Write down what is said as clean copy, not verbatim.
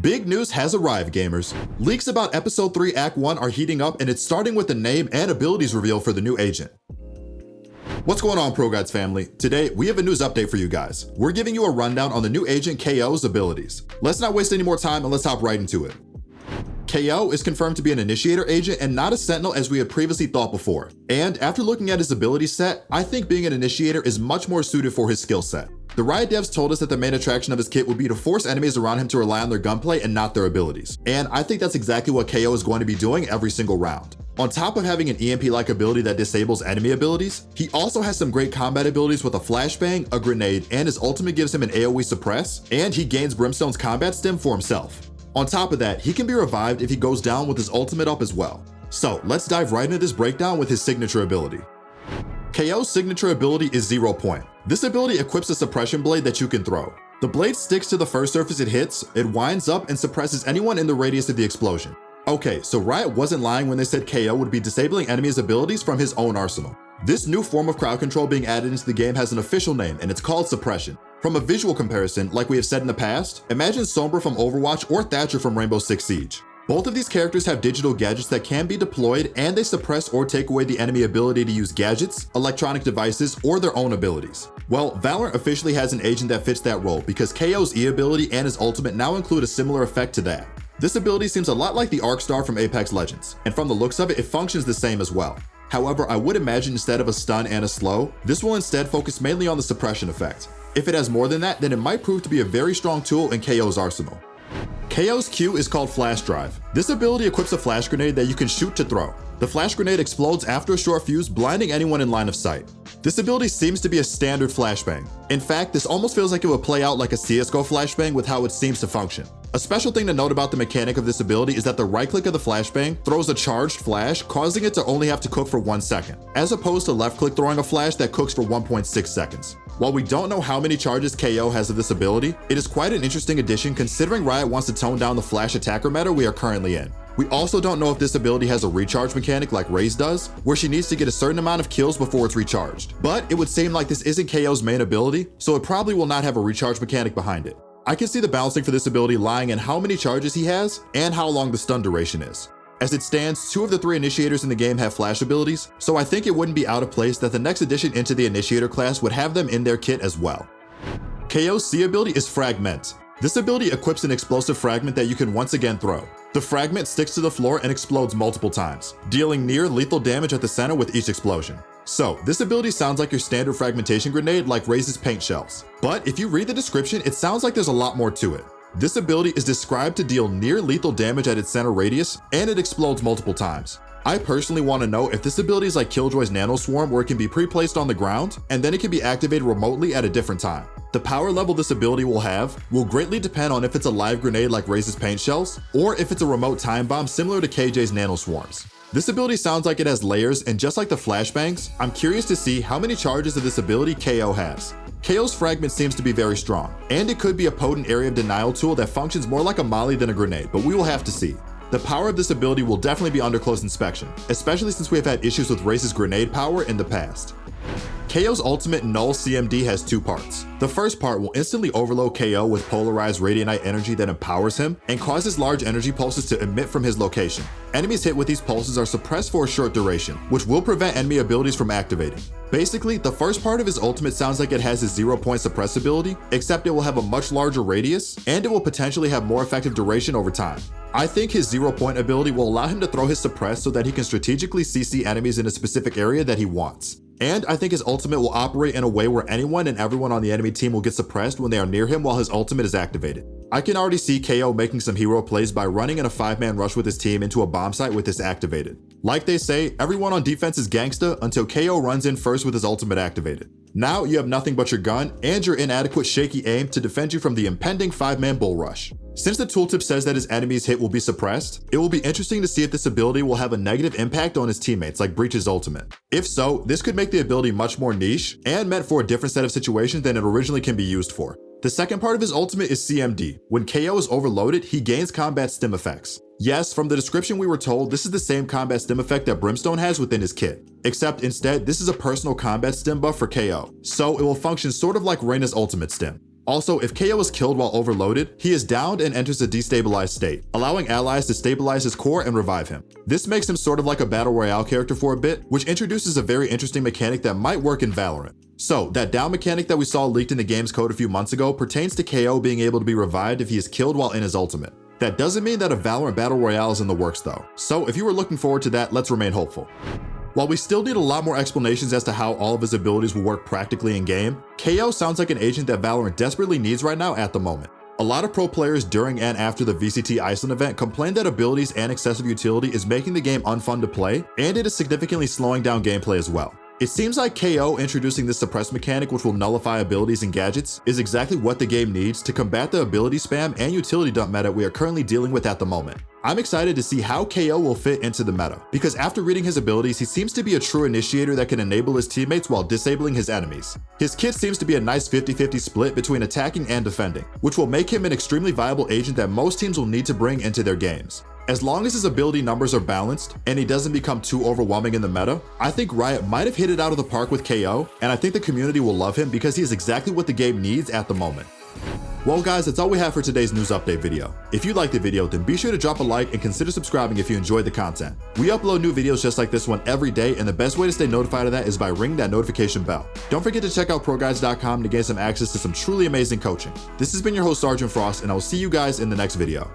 Big news has arrived, gamers. Leaks about Episode 3 Act 1 are heating up, and it's starting with the name and abilities reveal for the new agent. What's going on, ProGuides family? Today, we have a news update for you guys. We're giving you a rundown on the new agent KAYO's abilities. Let's not waste any more time and let's hop right into it. KAYO is confirmed to be an initiator agent and not a sentinel as we had previously thought before. And after looking at his ability set, I think being an initiator is much more suited for his skill set. The Riot devs told us that the main attraction of his kit would be to force enemies around him to rely on their gunplay and not their abilities. And I think that's exactly what KAYO is going to be doing every single round. On top of having an EMP-like ability that disables enemy abilities, he also has some great combat abilities with a flashbang, a grenade, and his ultimate gives him an AoE suppress, and he gains Brimstone's combat stim for himself. On top of that, he can be revived if he goes down with his ultimate up as well. So let's dive right into this breakdown with his signature ability. KAYO's signature ability is 0 Point. This ability equips a suppression blade that you can throw. The blade sticks to the first surface it hits, it winds up and suppresses anyone in the radius of the explosion. Okay, so Riot wasn't lying when they said KAYO would be disabling enemies' abilities from his own arsenal. This new form of crowd control being added into the game has an official name, and it's called suppression. From a visual comparison, like we have said in the past, imagine Sombra from Overwatch or Thatcher from Rainbow Six Siege. Both of these characters have digital gadgets that can be deployed, and they suppress or take away the enemy ability to use gadgets, electronic devices, or their own abilities. Well, Valorant officially has an agent that fits that role because KAYO's E ability and his ultimate now include a similar effect to that. This ability seems a lot like the Arc Star from Apex Legends, and from the looks of it, it functions the same as well. However, I would imagine instead of a stun and a slow, this will instead focus mainly on the suppression effect. If it has more than that, then it might prove to be a very strong tool in KAYO's arsenal. KAYO's Q is called Flash Drive. This ability equips a flash grenade that you can shoot to throw. The flash grenade explodes after a short fuse, blinding anyone in line of sight. This ability seems to be a standard flashbang. In fact, this almost feels like it would play out like a CSGO flashbang with how it seems to function. A special thing to note about the mechanic of this ability is that the right click of the flashbang throws a charged flash, causing it to only have to cook for 1 second, as opposed to left click throwing a flash that cooks for 1.6 seconds. While we don't know how many charges KAYO has of this ability, it is quite an interesting addition considering Riot wants to tone down the flash attacker meta we are currently in. We also don't know if this ability has a recharge mechanic like Raze does, where she needs to get a certain amount of kills before it's recharged. But it would seem like this isn't KAYO's main ability, so it probably will not have a recharge mechanic behind it. I can see the balancing for this ability lying in how many charges he has and how long the stun duration is. As it stands, 2 of the 3 initiators in the game have flash abilities, so I think it wouldn't be out of place that the next addition into the initiator class would have them in their kit as well. KAYO's C ability is Fragment. This ability equips an explosive fragment that you can once again throw. The fragment sticks to the floor and explodes multiple times, dealing near lethal damage at the center with each explosion. So, this ability sounds like your standard fragmentation grenade like Raze's paint shells. But if you read the description, it sounds like there's a lot more to it. This ability is described to deal near lethal damage at its center radius, and it explodes multiple times. I personally want to know if this ability is like Killjoy's Nano Swarm where it can be pre-placed on the ground, and then it can be activated remotely at a different time. The power level this ability will have will greatly depend on if it's a live grenade like Raze's paint shells, or if it's a remote time bomb similar to KJ's Nano Swarms. This ability sounds like it has layers, and just like the flashbangs, I'm curious to see how many charges of this ability KAYO has. KAYO's fragment seems to be very strong, and it could be a potent area of denial tool that functions more like a molly than a grenade, but we will have to see. The power of this ability will definitely be under close inspection, especially since we have had issues with Raze's grenade power in the past. KAYO's ultimate Null CMD has 2 parts. The first part will instantly overload KAYO with polarized radianite energy that empowers him and causes large energy pulses to emit from his location. Enemies hit with these pulses are suppressed for a short duration, which will prevent enemy abilities from activating. Basically, the first part of his ultimate sounds like it has his 0 Point suppress ability, except it will have a much larger radius, and it will potentially have more effective duration over time. I think his 0 Point ability will allow him to throw his suppress so that he can strategically CC enemies in a specific area that he wants. And I think his ultimate will operate in a way where anyone and everyone on the enemy team will get suppressed when they are near him while his ultimate is activated. I can already see KAYO making some hero plays by running in a 5-man rush with his team into a bomb site with this activated. Like they say, everyone on defense is gangsta until KAYO runs in first with his ultimate activated. Now you have nothing but your gun and your inadequate shaky aim to defend you from the impending 5-man bull rush. Since the tooltip says that his enemy's hit will be suppressed, it will be interesting to see if this ability will have a negative impact on his teammates like Breach's ultimate. If so, this could make the ability much more niche and meant for a different set of situations than it originally can be used for. The second part of his ultimate is CMD. When KAYO is overloaded, he gains combat stim effects. Yes, from the description we were told, this is the same combat stim effect that Brimstone has within his kit. Except instead, this is a personal combat stim buff for KAYO, so it will function sort of like Reyna's ultimate stim. Also, if KAYO is killed while overloaded, he is downed and enters a destabilized state, allowing allies to stabilize his core and revive him. This makes him sort of like a battle royale character for a bit, which introduces a very interesting mechanic that might work in Valorant. So, that down mechanic that we saw leaked in the game's code a few months ago pertains to KAYO being able to be revived if he is killed while in his ultimate. That doesn't mean that a Valorant battle royale is in the works though, so if you were looking forward to that, let's remain hopeful. While we still need a lot more explanations as to how all of his abilities will work practically in game, KAYO sounds like an agent that Valorant desperately needs right now at the moment. A lot of pro players during and after the VCT Iceland event complained that abilities and excessive utility is making the game unfun to play, and it is significantly slowing down gameplay as well. It seems like KAYO introducing this suppress mechanic, which will nullify abilities and gadgets, is exactly what the game needs to combat the ability spam and utility dump meta we are currently dealing with at the moment. I'm excited to see how KAYO will fit into the meta, because after reading his abilities, he seems to be a true initiator that can enable his teammates while disabling his enemies. His kit seems to be a nice 50-50 split between attacking and defending, which will make him an extremely viable agent that most teams will need to bring into their games. As long as his ability numbers are balanced and he doesn't become too overwhelming in the meta, I think Riot might have hit it out of the park with KAYO, and I think the community will love him because he is exactly what the game needs at the moment. Well guys, that's all we have for today's news update video. If you liked the video, then be sure to drop a like and consider subscribing if you enjoyed the content. We upload new videos just like this one every day, and the best way to stay notified of that is by ringing that notification bell. Don't forget to check out ProGuides.com to gain some access to some truly amazing coaching. This has been your host Sergeant Frost, and I will see you guys in the next video.